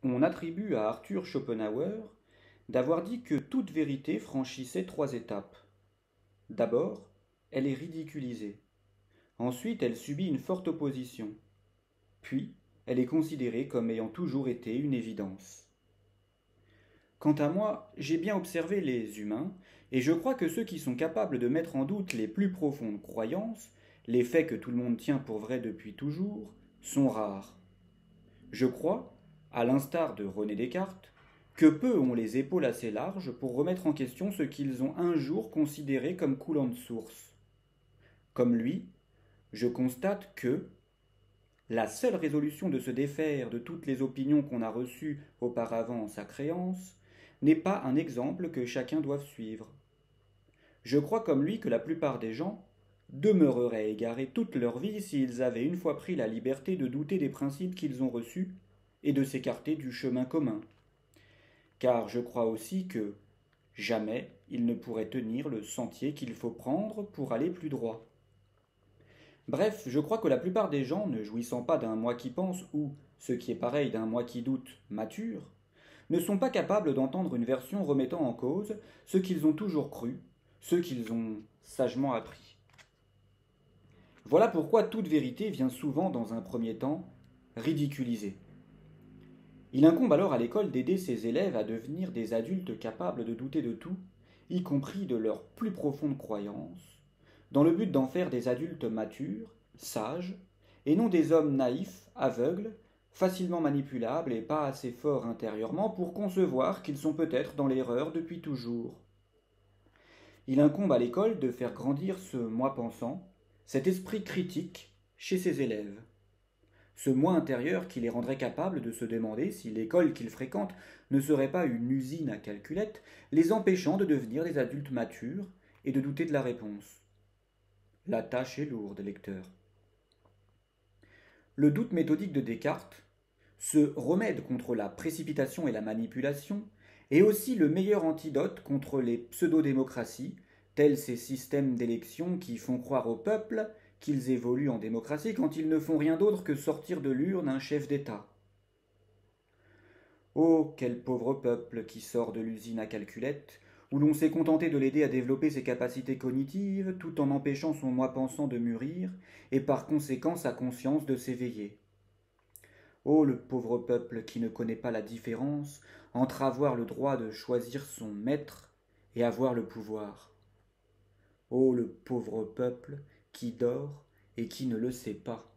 On attribue à Arthur Schopenhauer d'avoir dit que toute vérité franchissait trois étapes. D'abord, elle est ridiculisée. Ensuite, elle subit une forte opposition. Puis, elle est considérée comme ayant toujours été une évidence. Quant à moi, j'ai bien observé les humains, et je crois que ceux qui sont capables de mettre en doute les plus profondes croyances, les faits que tout le monde tient pour vrais depuis toujours, sont rares. Je crois, à l'instar de René Descartes, que peu ont les épaules assez larges pour remettre en question ce qu'ils ont un jour considéré comme coulant de source. Comme lui, je constate que la seule résolution de se défaire de toutes les opinions qu'on a reçues auparavant en sa créance n'est pas un exemple que chacun doive suivre. Je crois comme lui que la plupart des gens demeureraient égarés toute leur vie s'ils avaient une fois pris la liberté de douter des principes qu'ils ont reçus et de s'écarter du chemin commun. Car je crois aussi que jamais ils ne pourraient tenir le sentier qu'il faut prendre pour aller plus droit. Bref, je crois que la plupart des gens, ne jouissant pas d'un moi qui pense ou, ce qui est pareil d'un moi qui doute, mature, ne sont pas capables d'entendre une version remettant en cause ce qu'ils ont toujours cru, ce qu'ils ont sagement appris. Voilà pourquoi toute vérité vient souvent, dans un premier temps, ridiculiser. Il incombe alors à l'école d'aider ses élèves à devenir des adultes capables de douter de tout, y compris de leurs plus profondes croyances, dans le but d'en faire des adultes matures, sages, et non des hommes naïfs, aveugles, facilement manipulables et pas assez forts intérieurement pour concevoir qu'ils sont peut-être dans l'erreur depuis toujours. Il incombe à l'école de faire grandir ce moi pensant, cet esprit critique, chez ses élèves. Ce moi intérieur qui les rendrait capables de se demander si l'école qu'ils fréquentent ne serait pas une usine à calculettes, les empêchant de devenir des adultes matures et de douter de la réponse. La tâche est lourde, lecteur. Le doute méthodique de Descartes, ce remède contre la précipitation et la manipulation, est aussi le meilleur antidote contre les pseudo-démocraties, tels ces systèmes d'élection qui font croire au peuple qu'ils évoluent en démocratie quand ils ne font rien d'autre que sortir de l'urne un chef d'État. Oh, quel pauvre peuple qui sort de l'usine à calculettes, où l'on s'est contenté de l'aider à développer ses capacités cognitives tout en empêchant son moi pensant de mûrir et par conséquent sa conscience de s'éveiller. Oh, le pauvre peuple qui ne connaît pas la différence entre avoir le droit de choisir son maître et avoir le pouvoir. Oh, le pauvre peuple qui dort et qui ne le sait pas.